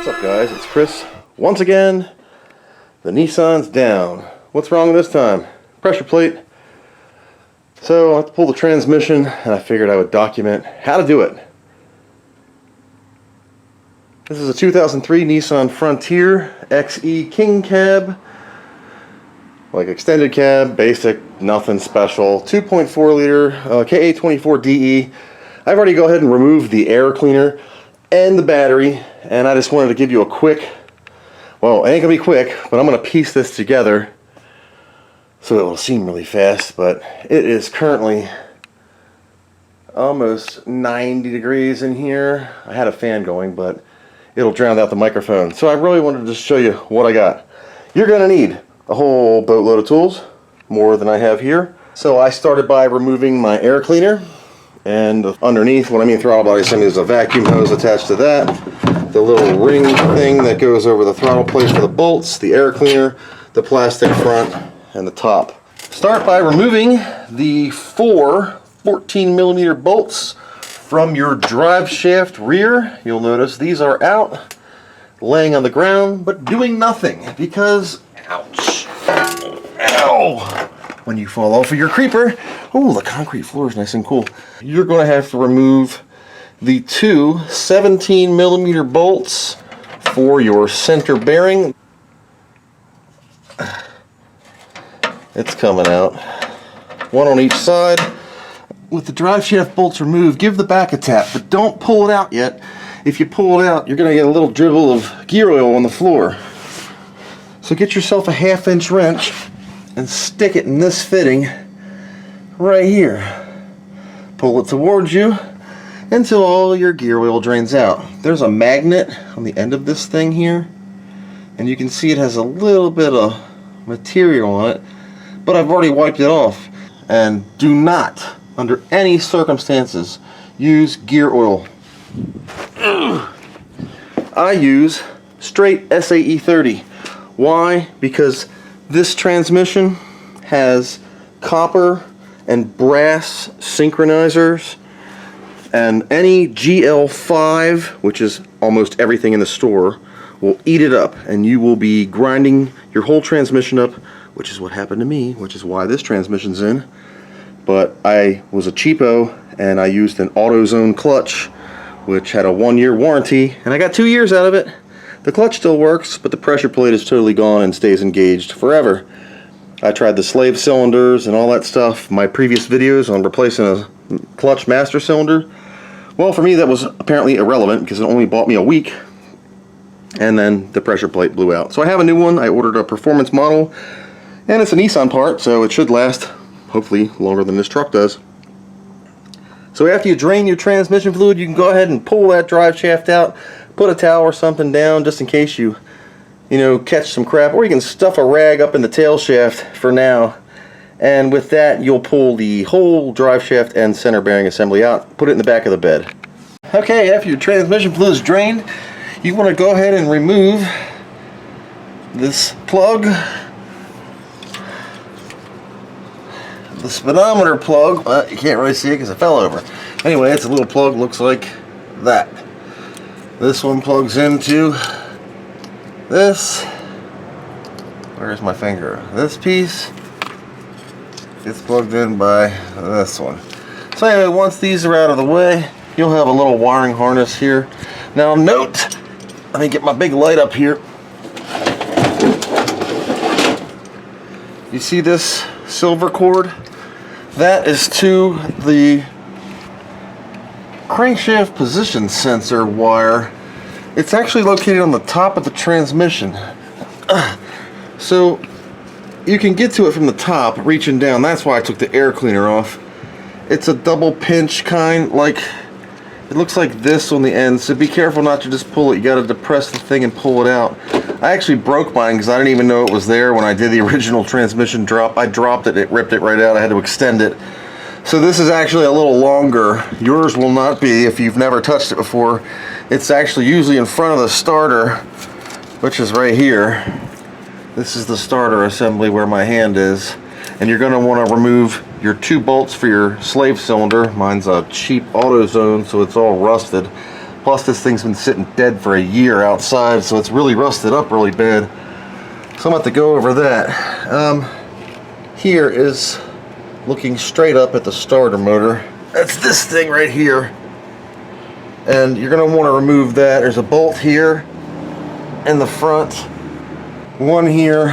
What's up guys, it's Chris. Once again, the Nissan's down. What's wrong this time? Pressure plate. So I have to pull the transmission and I figured I would document how to do it. This is a 2003 Nissan Frontier XE King Cab. Like extended cab, basic, nothing special. 2.4 liter KA24DE. I've already go ahead and removed the air cleaner and the battery, and I just wanted to give you a quick, well, it ain't gonna be quick, but I'm gonna piece this together so it will seem really fast. But it is currently almost 90 degrees in here. I had a fan going, but it'll drown out the microphone. So I really wanted to just show you what I got. You're gonna need a whole boatload of tools, more than I have here. So I started by removing my air cleaner, and underneath, when I mean throttle body assembly, there's a vacuum hose attached to that, the little ring thing that goes over the throttle plate for the bolts, the air cleaner, the plastic front, and the top. Start by removing the four 14mm bolts from your drive shaft rear. You'll notice these are out, laying on the ground, but doing nothing because, ouch, ow, when you fall off of your creeper, oh, the concrete floor is nice and cool. You're going to have to remove the two 17mm bolts for your center bearing. It's coming out. One on each side. With the drive shaft bolts removed, give the back a tap, but don't pull it out yet. If you pull it out, you're going to get a little dribble of gear oil on the floor. So get yourself a 1/2-inch wrench and stick it in this fitting right here. Pull it towards you until all your gear oil drains out. There's a magnet on the end of this thing here, and you can see it has a little bit of material on it, but I've already wiped it off. And do not, under any circumstances, use gear oil. I use straight SAE 30. Why? Because this transmission has copper and brass synchronizers, and any GL5, which is almost everything in the store, will eat it up, and you will be grinding your whole transmission up, which is what happened to me, which is why this transmission's in. But I was a cheapo, and I used an AutoZone clutch, which had a 1-year warranty, and I got 2 years out of it. The clutch still works, but the pressure plate is totally gone and stays engaged forever. I tried the slave cylinders and all that stuff, my previous videos on replacing a clutch master cylinder. Well, for me that was apparently irrelevant because it only bought me a week, and then the pressure plate blew out. So I have a new one. I ordered a performance model, and it's a Nissan part, so it should last, hopefully, longer than this truck does. So after you drain your transmission fluid, you can go ahead and pull that drive shaft out, put a towel or something down just in case you catch some crap, or you can stuff a rag up in the tail shaft for now. And with that, you'll pull the whole drive shaft and center bearing assembly out, put it in the back of the bed. Okay, after your transmission fluid is drained, you want to go ahead and remove this plug, the speedometer plug. Well, you can't really see it because it fell over. Anyway, it's a little plug, looks like that. This one plugs into this. Where's my finger? This piece gets plugged in by this one. So anyway, once these are out of the way, you'll have a little wiring harness here. Now note, let me get my big light up here. You see this silver cord? That is to the crankshaft position sensor wire. It's actually located on the top of the transmission. So you can get to it from the top, reaching down. That's why I took the air cleaner off. It's a double pinch kind, like it looks like this on the end, so be careful not to just pull it. You got to depress the thing and pull it out. I actually broke mine because I didn't even know it was there when I did the original transmission drop. I dropped it, it ripped it right out. I had to extend it. So this is actually a little longer. Yours will not be if you've never touched it before. It's actually usually in front of the starter, which is right here. This is the starter assembly where my hand is. And you're going to want to remove your 2 bolts for your slave cylinder. Mine's a cheap AutoZone, so it's all rusted. Plus this thing's been sitting dead for a year outside, so it's really rusted up really bad. So I'm about to go over that. Here is looking straight up at the starter motor. That's this thing right here. And you're going to want to remove that. There's a bolt here in the front. One here,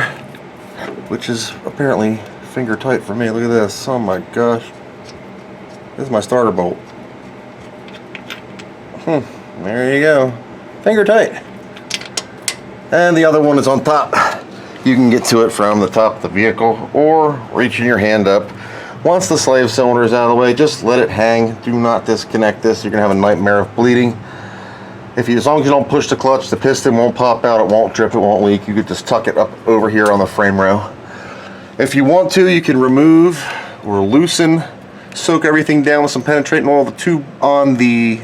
which is apparently finger tight for me. Look at this. Oh my gosh. This is my starter bolt. There you go. Finger tight. And the other one is on top. You can get to it from the top of the vehicle or reaching your hand up. Once the slave cylinder is out of the way, just let it hang. Do not disconnect this. You're going to have a nightmare of bleeding. As long as you don't push the clutch, the piston won't pop out, it won't drip, it won't leak. You could just tuck it up over here on the frame rail. If you want to, you can remove or loosen, soak everything down with some penetrating oil, the tube on the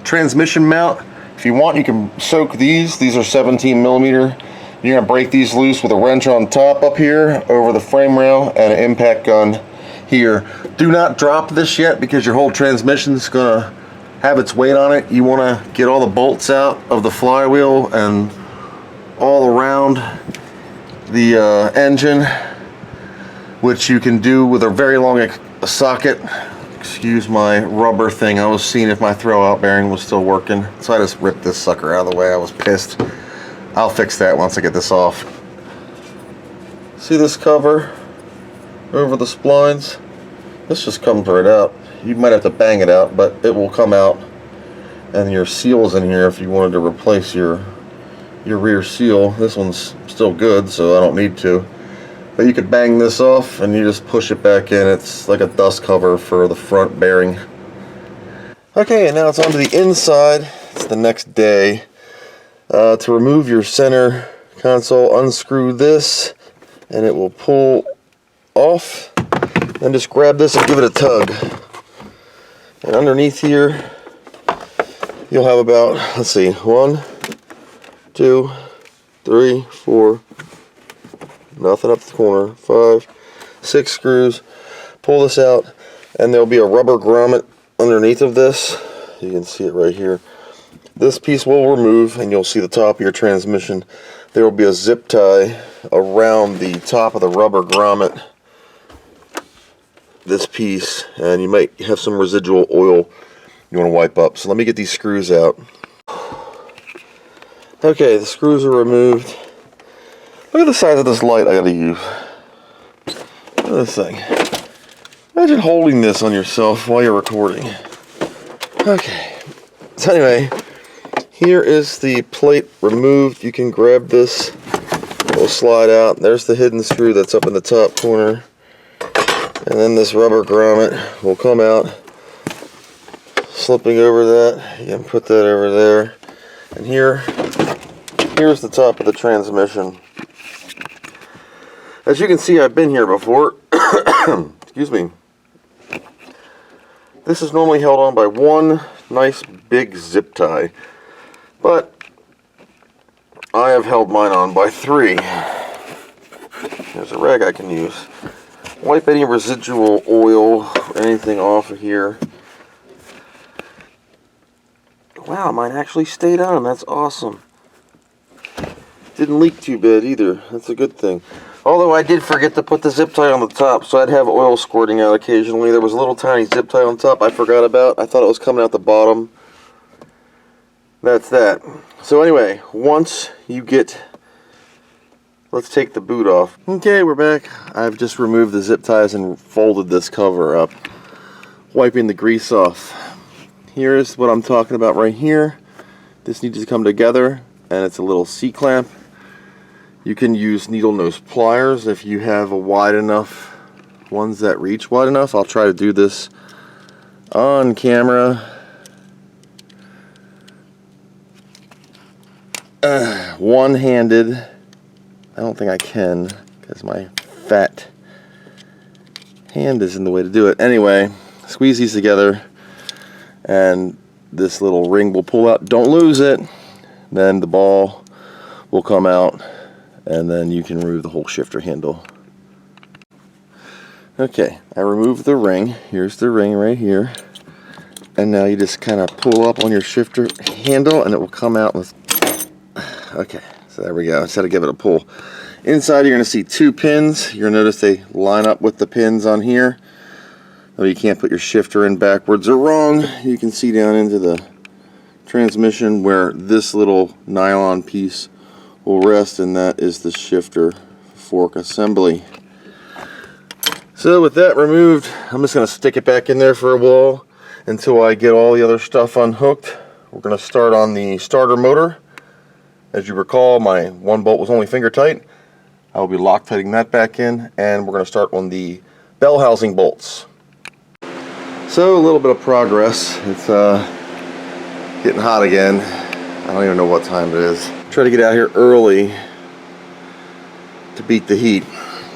transmission mount. If you want, you can soak these. These are 17 millimeter. You're going to break these loose with a wrench on top up here over the frame rail and an impact gun here. Do not drop this yet because your whole transmission is going to have its weight on it. You want to get all the bolts out of the flywheel and all around the engine, which you can do with a very long socket. Excuse my rubber thing. I was seeing if my throwout bearing was still working, so I just ripped this sucker out of the way. I was pissed. I'll fix that once I get this off. See this cover over the splines? This just comes right out. You might have to bang it out, but it will come out. And your seal's in here if you wanted to replace your rear seal. This one's still good, so I don't need to. But you could bang this off and you just push it back in. It's like a dust cover for the front bearing. Okay, and now it's onto the inside. It's the next day. To remove your center console, unscrew this and it will pull off. Then just grab this and give it a tug. And underneath here, you'll have about, let's see, 1, 2, 3, 4, nothing up the corner, 5, 6 screws. Pull this out and there'll be a rubber grommet underneath of this. You can see it right here. This piece will remove and you'll see the top of your transmission. There will be a zip tie around the top of the rubber grommet, this piece, and you might have some residual oil you want to wipe up. So let me get these screws out. Okay, the screws are removed. Look at the size of this light I gotta use. Look at this thing. Imagine holding this on yourself while you're recording. Okay, so anyway, here is the plate removed. You can grab this, it will slide out. There's the hidden screw that's up in the top corner. And then this rubber grommet will come out, slipping over that. You can put that over there. And here's the top of the transmission. As you can see, I've been here before. Excuse me. This is normally held on by one nice big zip tie, but I have held mine on by 3. There's a rag I can use. Wipe any residual oil or anything off of here. Wow, mine actually stayed on. That's awesome. Didn't leak too bad either. That's a good thing. Although I did forget to put the zip tie on the top, so I'd have oil squirting out occasionally. There was a little tiny zip tie on top I forgot about. I thought it was coming out the bottom. That's that. So anyway, once you get... Let's take the boot off. Okay, we're back. I've just removed the zip ties and folded this cover up, wiping the grease off. Here's what I'm talking about right here. This needs to come together, and it's a little C-clamp. You can use needle nose pliers if you have a wide enough, ones that reach wide enough. I'll try to do this on camera. One-handed. I don't think I can because my fat hand is in the way to do it. Anyway, squeeze these together and this little ring will pull out. Don't lose it. Then the ball will come out and then you can remove the whole shifter handle. Okay, I removed the ring. Here's the ring right here. And now you just kind of pull up on your shifter handle and it will come out with, okay, so there we go. I just had to give it a pull. Inside you're going to see 2 pins. You're going to notice they line up with the pins on here. Though you can't put your shifter in backwards or wrong. You can see down into the transmission where this little nylon piece will rest, and that is the shifter fork assembly. So with that removed, I'm just going to stick it back in there for a while until I get all the other stuff unhooked. We're going to start on the starter motor. As you recall, my 1 bolt was only finger tight. I will be Loctiting that back in, and we're going to start on the bell housing bolts. So a little bit of progress. It's getting hot again. I don't even know what time it is. Try to get out here early to beat the heat.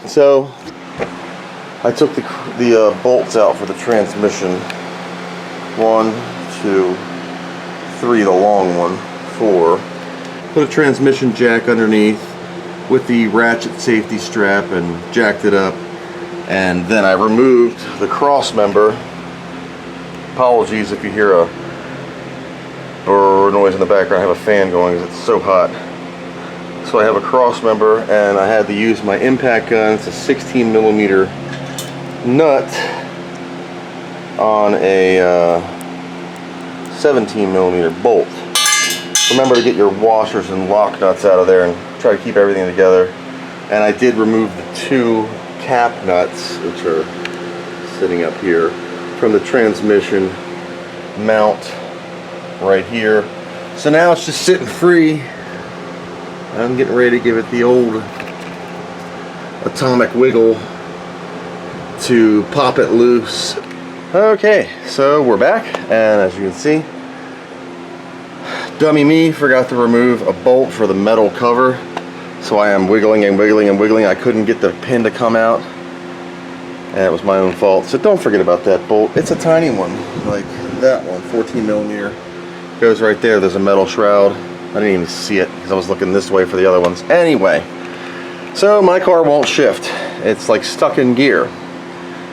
So I took the bolts out for the transmission. 1, 2, 3, the long one, 4. Put a transmission jack underneath with the ratchet safety strap and jacked it up. And then I removed the cross member. Apologies if you hear a noise in the background. I have a fan going because it's so hot. So I have a cross member, and I had to use my impact gun. It's a 16 millimeter nut on a 17 millimeter bolt. Remember to get your washers and lock nuts out of there and try to keep everything together. And I did remove the 2 cap nuts, which are sitting up here, from the transmission mount right here. So now it's just sitting free. I'm getting ready to give it the old atomic wiggle to pop it loose. Okay, so we're back, and as you can see, dummy me forgot to remove a bolt for the metal cover, so I am wiggling and wiggling and wiggling. I couldn't get the pin to come out, and it was my own fault. So don't forget about that bolt. It's a tiny one, like that one, 14 millimeter. Goes right there. There's a metal shroud. I didn't even see it because I was looking this way for the other ones. Anyway, so my car won't shift. It's like stuck in gear.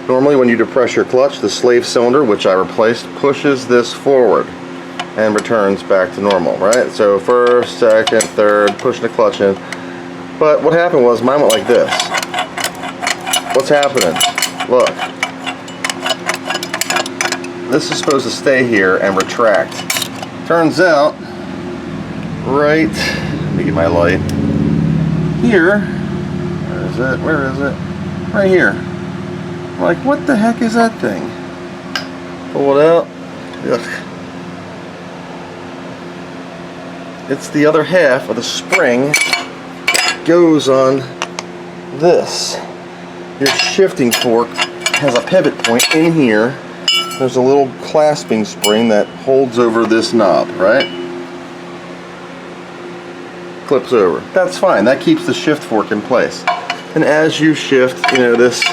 Normally when you depress your clutch, the slave cylinder, which I replaced, pushes this forward and returns back to normal, right? So first, second, third, pushing the clutch in. But what happened was mine went like this. What's happening? Look. This is supposed to stay here and retract. Turns out, right, let me get my light, here, where is it, where is it, right here. I'm like, what the heck is that thing? Pull it out, ugh. It's the other half of the spring goes on this. Your shifting fork has a pivot point in here. There's a little clasping spring that holds over this knob, right? Clips over. That's fine. That keeps the shift fork in place. And as you shift, you know, this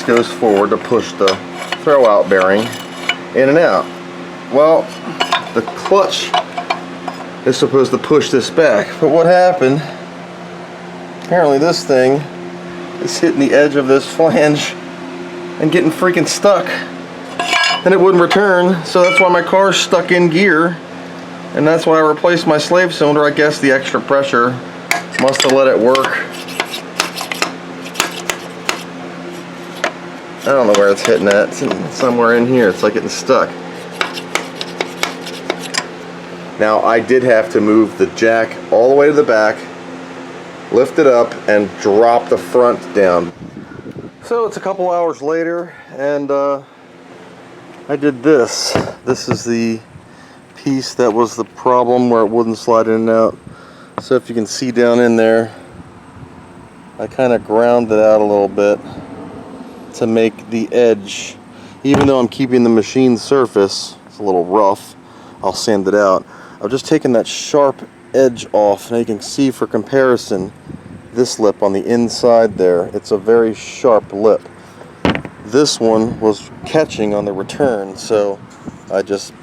goes forward to push the throw out bearing in and out. Well, the clutch is supposed to push this back, but what happened? Apparently this thing is hitting the edge of this flange and getting freaking stuck, and it wouldn't return. So that's why my car's stuck in gear, and that's why I replaced my slave cylinder. I guess the extra pressure must have let it work. I don't know where it's hitting at. It's somewhere in here. It's like getting stuck. Now I did have to move the jack all the way to the back, lift it up, and drop the front down. So it's a couple hours later, and I did this. This is the piece that was the problem where it wouldn't slide in and out. So if you can see down in there, I kind of ground it out a little bit to make the edge, even though I'm keeping the machine surface, it's a little rough, I'll sand it out. I've just taken that sharp edge off. Now you can see for comparison, this lip on the inside there, it's a very sharp lip. This one was catching on the return, so I just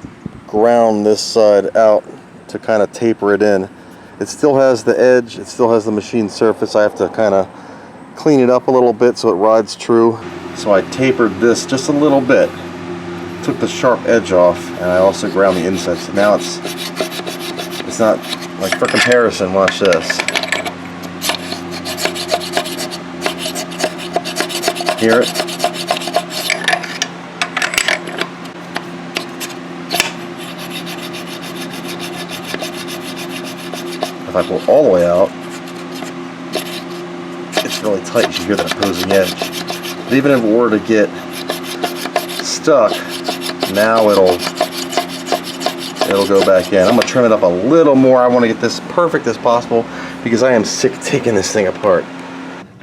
ground this side out to kind of taper it in. It still has the edge, it still has the machine surface. I have to kind of clean it up a little bit so it rides true. So I tapered this just a little bit, took the sharp edge off, and I also ground the inside. So now it's not, like, for comparison, watch this. Hear it? If I pull all the way out, it's really tight. You should hear that opposing edge. But even if it were to get stuck, now it'll go back in. I'm gonna trim it up a little more. I want to get this perfect as possible because I am sick of taking this thing apart.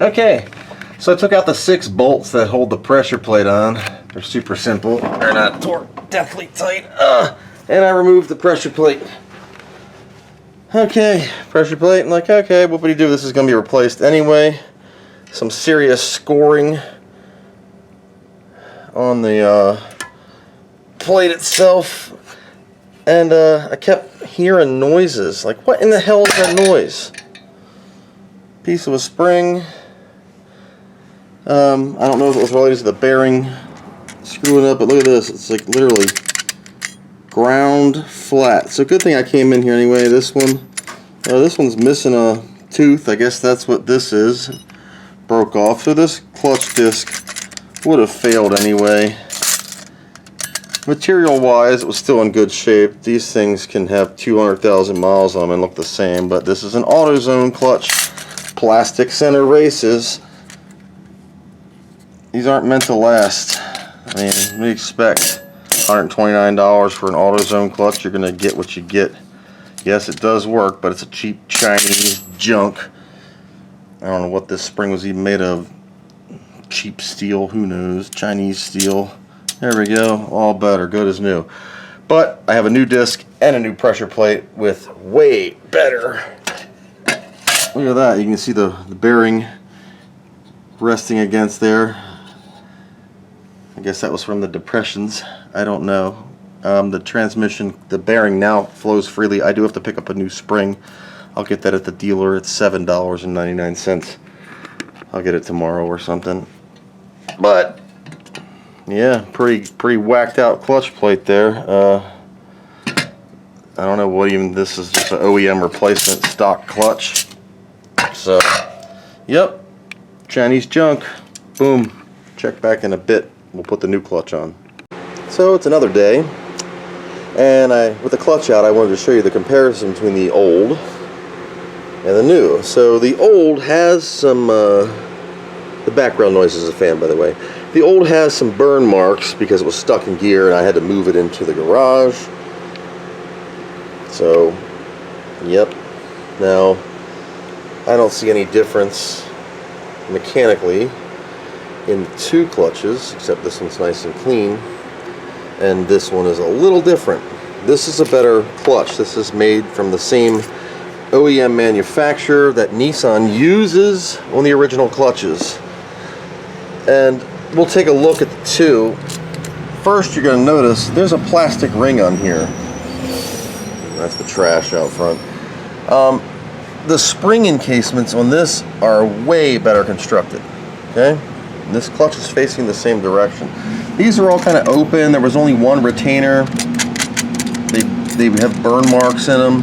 Okay, so I took out the 6 bolts that hold the pressure plate on. They're super simple. They're not torqued deathly tight. And I removed the pressure plate. Okay, pressure plate. I'm like, okay, what would you do? This is gonna be replaced anyway. Some serious scoring on the plate itself, and I kept hearing noises. Like, what in the hell is that noise? Piece of a spring. I don't know if it was related to the bearing screwing up, but look at this. It's like literally ground flat. So good thing I came in here anyway. This one's missing a tooth. I guess that's what this is. Broke off. So this clutch disc would have failed anyway. Material wise, it was still in good shape. These things can have 200,000 miles on them and look the same, but this is an AutoZone clutch, plastic center races. These aren't meant to last. I mean, we expect $129 for an AutoZone clutch. You're gonna get what you get. Yes, it does work, but it's a cheap Chinese junk. I don't know what this spring was even made of. Cheap steel, who knows? Chinese steel. There we go, all better, good as new. But I have a new disc and a new pressure plate with way better. Look at that, you can see the bearing resting against there. I guess that was from the depressions, I don't know. The transmission, the bearing now flows freely. I do have to pick up a new spring. I'll get that at the dealer. It's $7.99. I'll get it tomorrow or something. But yeah, pretty whacked out clutch plate there. I don't know what even this is, just an OEM replacement stock clutch. So, yep, Chinese junk. Boom. Check back in a bit. We'll put the new clutch on. So it's another day, and with the clutch out, I wanted to show you the comparison between the old and the new. So the old has some, the background noise is a fan, by the way. The old has some burn marks because it was stuck in gear and I had to move it into the garage. So, yep. Now, I don't see any difference mechanically in the 2 clutches, except this one's nice and clean, and this one is a little different. This is a better clutch. This is made from the same OEM manufacturer that Nissan uses on the original clutches. And we'll take a look at the 2. First, you're going to notice there's a plastic ring on here. That's the trash out front. The spring encasements on this are way better constructed. Okay? And this clutch is facing the same direction. These are all kind of open. There was only one retainer. They have burn marks in them.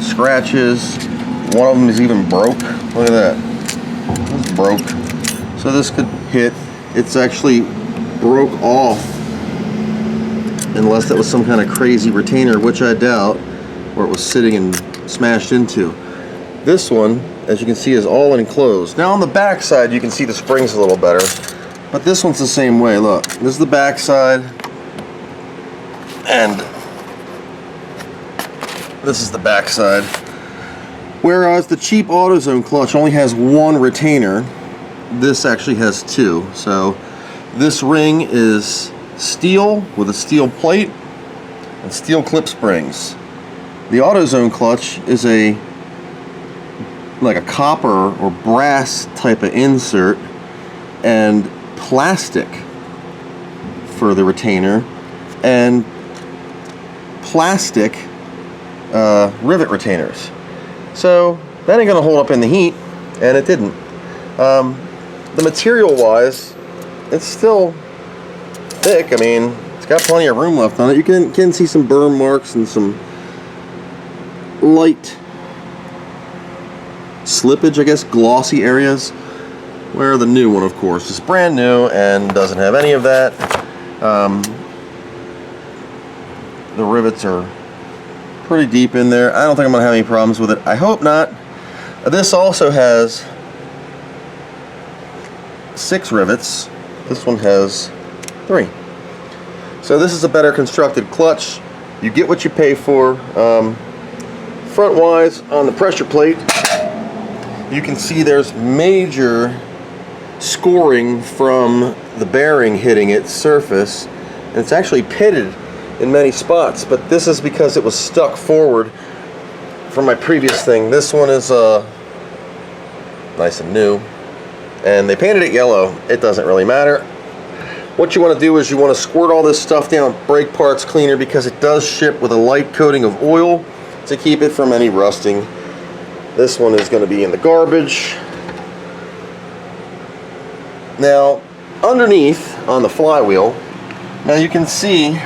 Scratches. One of them is even broke. Look at that. It's broke. So this could hit. It's actually broke off, unless that was some kind of crazy retainer, which I doubt, where it was sitting and smashed into. This one, as you can see, is all enclosed. Now on the back side, you can see the springs a little better, but this one's the same way. Look, this is the back side, and this is the back side. Whereas the cheap AutoZone clutch only has one retainer, this actually has 2. So this ring is steel with a steel plate and steel clip springs. The AutoZone clutch is like a copper or brass type of insert and plastic for the retainer and plastic rivet retainers. So that ain't gonna hold up in the heat, and it didn't. The material wise, it's still thick. I mean, it's got plenty of room left on it. You can see some burn marks and some light slippage, I guess, glossy areas. Where the new one, of course, is brand new and doesn't have any of that. The rivets are pretty deep in there. I don't think I'm going to have any problems with it. I hope not. This also has 6 rivets. This one has 3. So this is a better constructed clutch. You get what you pay for. Front-wise, on the pressure plate, you can see there's major scoring from the bearing hitting its surface, and it's actually pitted in many spots, but this is because it was stuck forward from my previous thing. This one is nice and new, and they painted it yellow. It doesn't really matter. What you want to do is you want to squirt all this stuff down brake parts cleaner, because it does ship with a light coating of oil to keep it from any rusting. This one is going to be in the garbage. Now, underneath on the flywheel, now you can see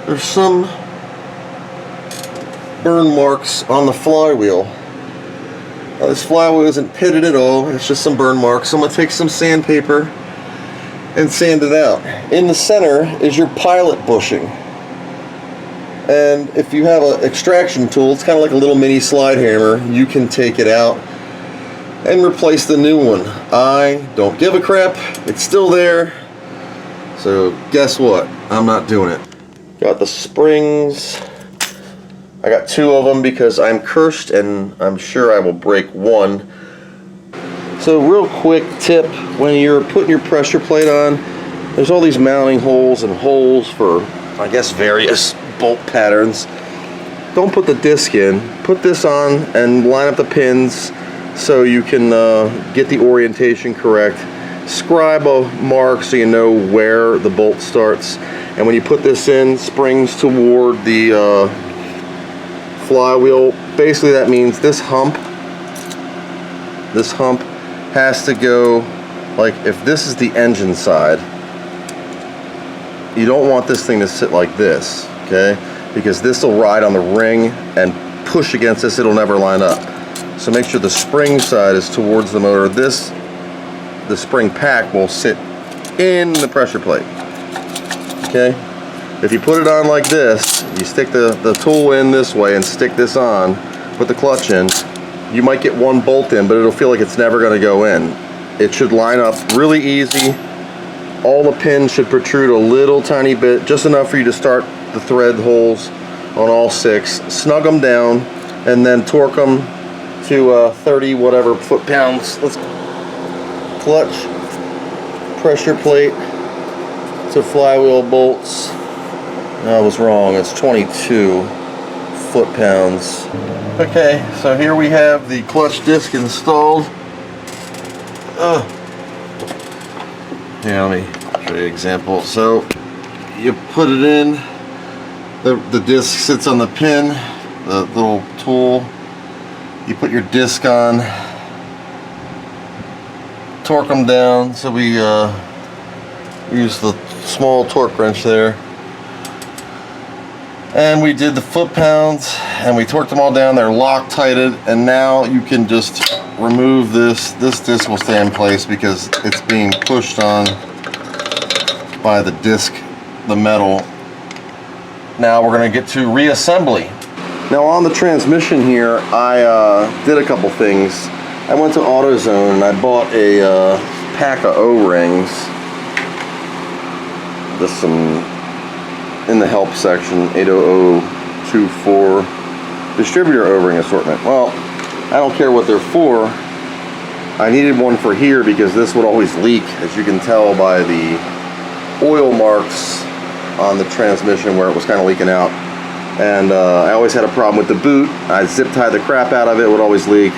there's some burn marks on the flywheel. Now, this flywheel isn't pitted at all, it's just some burn marks. So I'm going to take some sandpaper and sand it out. In the center is your pilot bushing. And if you have an extraction tool, it's kind of like a little mini slide hammer, you can take it out and replace the new one. I don't give a crap, it's still there. So guess what? I'm not doing it. Got the springs. I got 2 of them because I'm cursed and I'm sure I will break one. So real quick tip, when you're putting your pressure plate on, there's all these mounting holes and holes for, I guess, various bolt patterns. Don't put the disc in. Put this on and line up the pins so you can get the orientation correct. Scribe a mark so you know where the bolt starts. And when you put this in, springs toward the flywheel. Basically that means this hump has to go, like if this is the engine side, you don't want this thing to sit like this, okay? Because this will ride on the ring and push against this, it'll never line up. So make sure the spring side is towards the motor. The spring pack will sit in the pressure plate, okay? If you put it on like this, you stick the tool in this way and stick this on, put the clutch in, you might get one bolt in, but it'll feel like it's never gonna go in. It should line up really easy. All the pins should protrude a little tiny bit, just enough for you to start the thread holes on all 6. Snug them down and then torque them to 30 whatever foot-pounds. Let's clutch, pressure plate to flywheel bolts. No, I was wrong, it's 22 foot-pounds. Okay, so here we have the clutch disc installed. Yeah, let me show you an example. So you put it in, the disc sits on the pin, the little tool. You put your disc on, torque them down. So we use the small torque wrench there. And we did the foot-pounds and we torqued them all down. They're Loctited, and now you can just remove this. This disc will stay in place because it's being pushed on by the disc, the metal. Now we're going to get to reassembly. Now on the transmission here, I did a couple things. I went to AutoZone and I bought a pack of O-rings. There's some in the help section, 80024 distributor O-ring assortment. Well, I don't care what they're for. I needed one for here because this would always leak, as you can tell by the oil marks on the transmission where it was kind of leaking out. And I always had a problem with the boot. I zip tied the crap out of it, would always leak.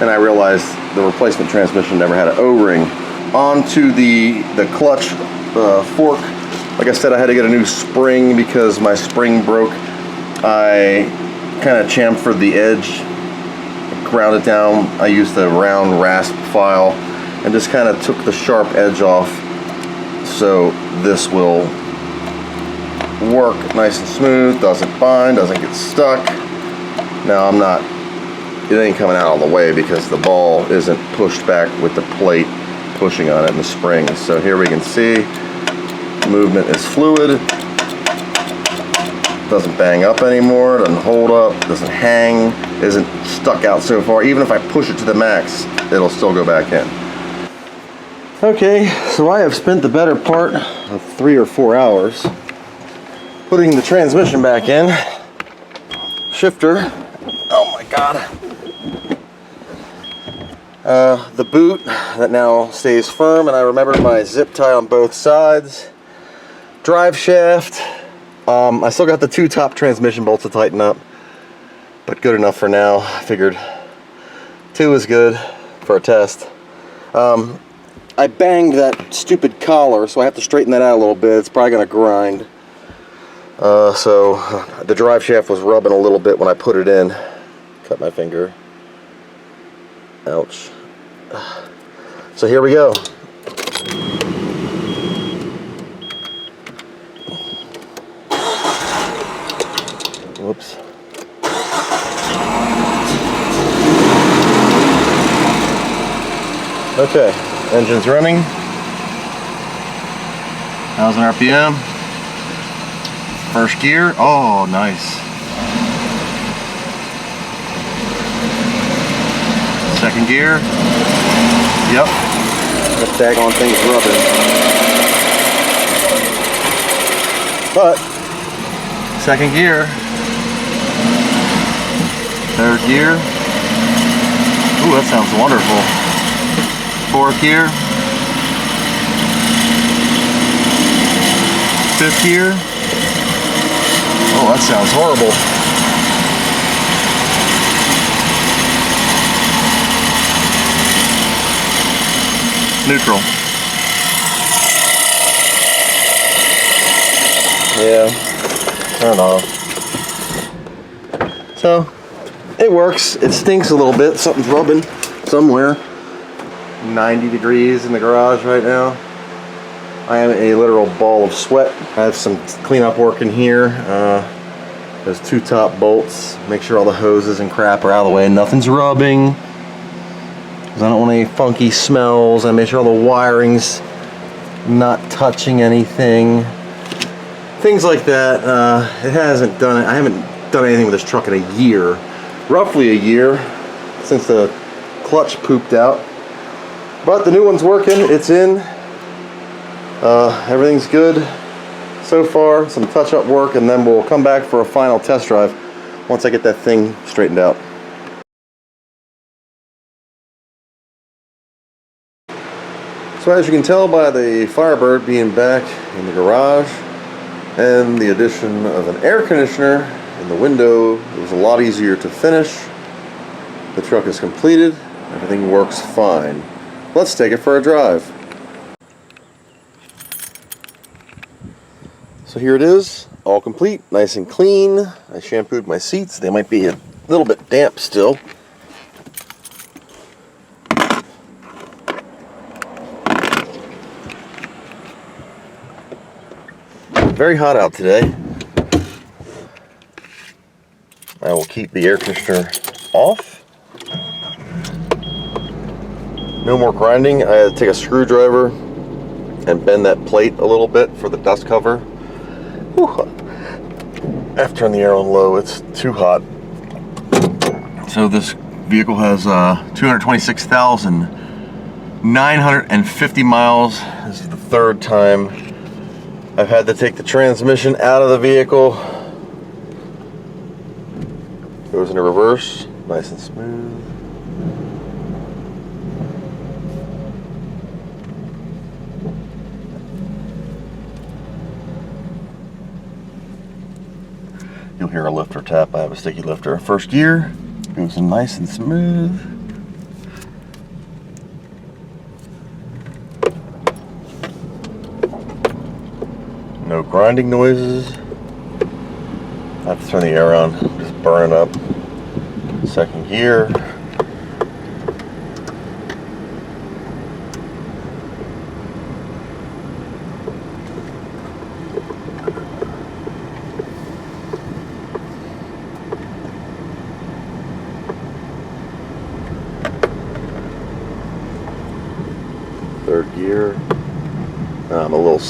And I realized the replacement transmission never had an O-ring. Onto the clutch fork. Like I said, I had to get a new spring because my spring broke. I kind of chamfered the edge, ground it down. I used a round rasp file and just kind of took the sharp edge off, so this will work nice and smooth, doesn't bind, doesn't get stuck. Now it ain't coming out all the way because the ball isn't pushed back with the plate pushing on it and the springs. So here we can see movement is fluid, doesn't bang up anymore, doesn't hold up, doesn't hang, isn't stuck out so far. Even if I push it to the max, it'll still go back in. Okay, so I have spent the better part of 3 or 4 hours putting the transmission back in. Shifter, oh my god. The boot that now stays firm, and I remembered my zip tie on both sides. Drive shaft. I still got the 2 top transmission bolts to tighten up, but good enough for now. I figured 2 is good for a test. I banged that stupid collar, so I have to straighten that out a little bit. It's probably going to grind. So the drive shaft was rubbing a little bit when I put it in. Cut my finger. Ouch. So here we go. Whoops. Okay, engine's running. 1,000 RPM. First gear. Oh, nice. Second gear. Yep. That daggone thing's rubbing. But second gear. Third gear. Ooh, that sounds wonderful. Fourth gear. Fifth gear. Oh, that sounds horrible. Neutral. Yeah, turn off. So, it works. It stinks a little bit. Something's rubbing somewhere. 90 degrees in the garage right now. I am a literal ball of sweat. I have some cleanup work in here. Those 2 top bolts. Make sure all the hoses and crap are out of the way. Nothing's rubbing, because I don't want any funky smells. I make sure all the wiring's not touching anything. Things like that. I haven't done anything with this truck in a year. Roughly a year since the clutch pooped out. But the new one's working. It's in. Everything's good so far. Some touch-up work, and then we'll come back for a final test drive once I get that thing straightened out. So as you can tell by the Firebird being back in the garage and the addition of an air conditioner in the window, it was a lot easier to finish. The truck is completed. Everything works fine. Let's take it for a drive. So here it is, all complete, nice and clean. I shampooed my seats. They might be a little bit damp still. Very hot out today. I will keep the air conditioner off. No more grinding. I had to take a screwdriver and bend that plate a little bit for the dust cover. Whew. I have to turn the air on low. It's too hot. So this vehicle has 226,950 miles. This is the 3rd time I've had to take the transmission out of the vehicle. Goes into reverse, nice and smooth. You'll hear a lifter tap. I have a sticky lifter. First gear goes in nice and smooth. No grinding noises. I have to turn the air on. I'm just burning up. Second gear.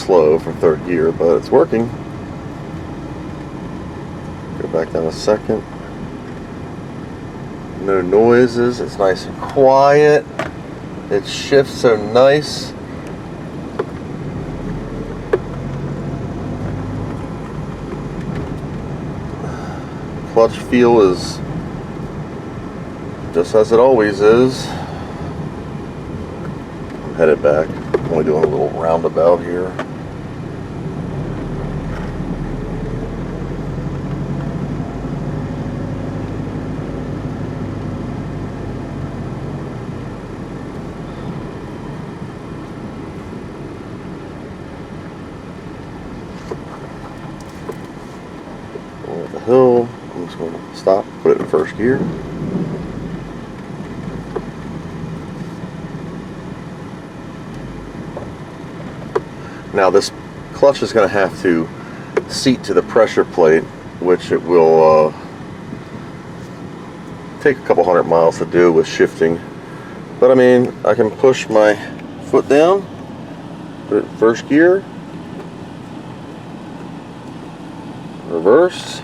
slow for third gear, but it's working. Go back down a second. No noises. It's nice and quiet. It shifts so nice. Clutch feel is just as it always is. I'm headed back. I'm only doing a little roundabout here. Over the hill. I'm just going to stop, put it in first gear. Now this clutch is going to have to seat to the pressure plate, which it will take a couple hundred miles to do with shifting. But I mean, I can push my foot down, put it in first gear, reverse,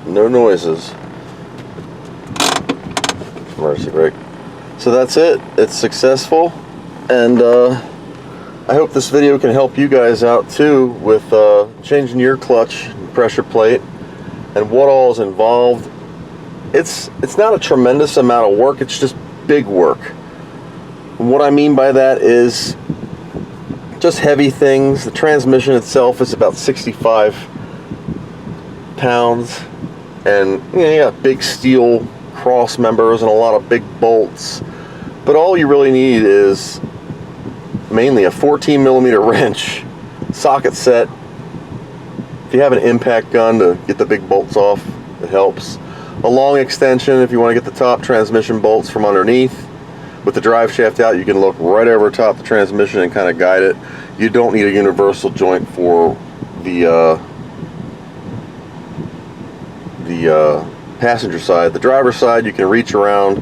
no noises, emergency brake. So that's it. It's successful, and I hope this video can help you guys out too with changing your clutch pressure plate and what all is involved. It's not a tremendous amount of work, it's just big work. And what I mean by that is just heavy things. The transmission itself is about 65 pounds, and you got big steel cross members and a lot of big bolts. But all you really need is mainly a 14mm wrench, socket set. If you have an impact gun to get the big bolts off, it helps. A long extension if you want to get the top transmission bolts from underneath. With the drive shaft out, you can look right over top the transmission and kind of guide it. You don't need a universal joint for the passenger side. The driver's side, you can reach around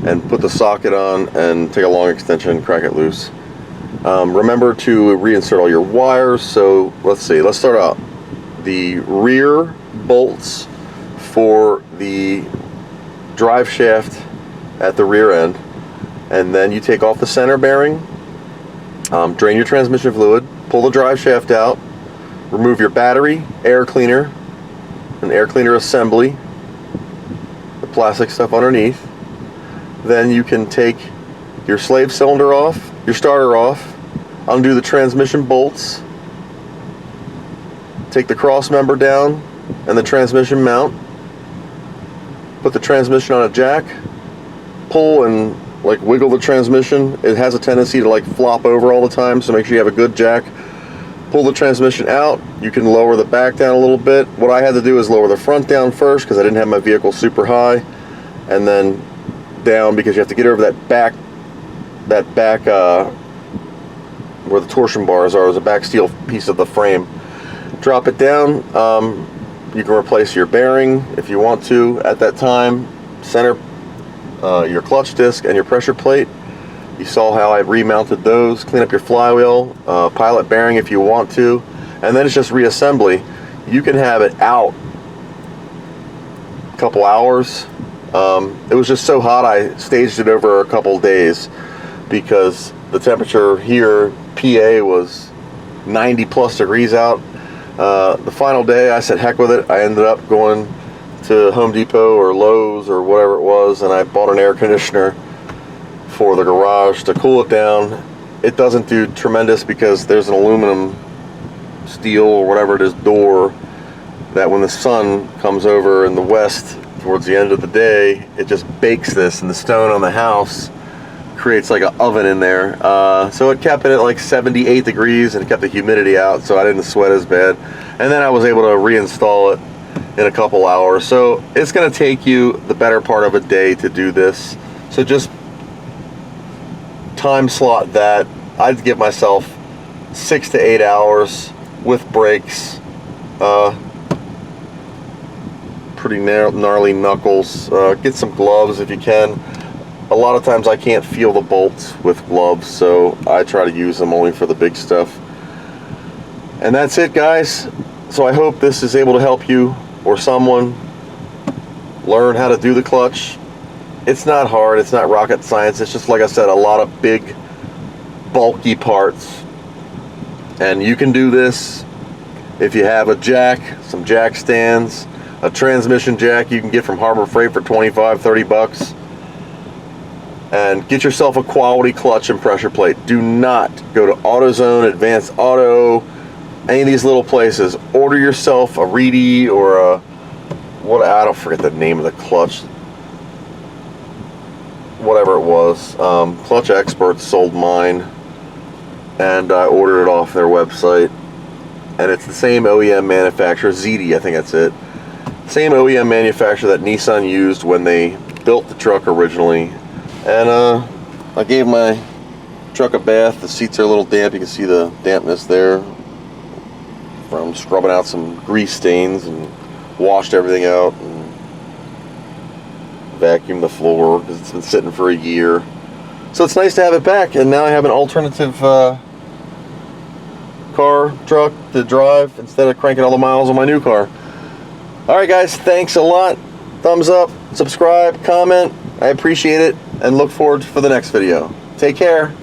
and put the socket on and take a long extension and crack it loose. Remember to reinsert all your wires. So let's see, let's start out. The rear bolts for the drive shaft at the rear end, and then you take off the center bearing, drain your transmission fluid, pull the drive shaft out, remove your battery, air cleaner, an air cleaner assembly, the plastic stuff underneath. Then you can take your slave cylinder off, your starter off, undo the transmission bolts, take the cross member down and the transmission mount, put the transmission on a jack, pull and like wiggle the transmission. It has a tendency to like flop over all the time, so make sure you have a good jack. Pull the transmission out. You can lower the back down a little bit. What I had to do is lower the front down first because I didn't have my vehicle super high, and then down because you have to get over that back where the torsion bars are. There's a back steel piece of the frame. Drop it down. You can replace your bearing if you want to at that time. Center your clutch disc and your pressure plate. You saw how I remounted those. Clean up your flywheel, pilot bearing if you want to, and then it's just reassembly. You can have it out a couple hours. It was just so hot I staged it over a couple days because the temperature here, PA, was 90 plus degrees out. The final day I said heck with it. I ended up going to Home Depot or Lowe's or whatever it was, and I bought an air conditioner for the garage to cool it down. It doesn't do tremendous because there's an aluminum steel or whatever it is door that when the sun comes over in the west towards the end of the day, it just bakes this, and the stone on the house creates like an oven in there. So it kept it at like 78 degrees and it kept the humidity out, so I didn't sweat as bad. And then I was able to reinstall it in a couple hours. So it's going to take you the better part of a day to do this. So just time slot that. I'd give myself 6 to 8 hours with breaks. Pretty gnarly knuckles. Get some gloves if you can. a lot of times I can't feel the bolts with gloves, so I try to use them only for the big stuff. And that's it, guys. So I hope this is able to help you or someone learn how to do the clutch. It's not hard, it's not rocket science. It's just, like I said, a lot of big, bulky parts. And you can do this if you have a jack, some jack stands, a transmission jack you can get from Harbor Freight for 25, 30 bucks. And get yourself a quality clutch and pressure plate. Do not go to AutoZone, Advanced Auto, any of these little places. Order yourself a Reedy or a, what, I don't forget the name of the clutch. Whatever it was. Clutch Experts sold mine, and I ordered it off their website. And it's the same OEM manufacturer, ZD, I think that's it. Same OEM manufacturer that Nissan used when they built the truck originally. And I gave my truck a bath. The seats are a little damp. You can see the dampness there from scrubbing out some grease stains, and washed everything out and vacuumed the floor because it's been sitting for a year. So it's nice to have it back, and now I have an alternative truck to drive instead of cranking all the miles on my new car. Alright guys, thanks a lot. Thumbs up, subscribe, comment. I appreciate it, and look forward for the next video. Take care.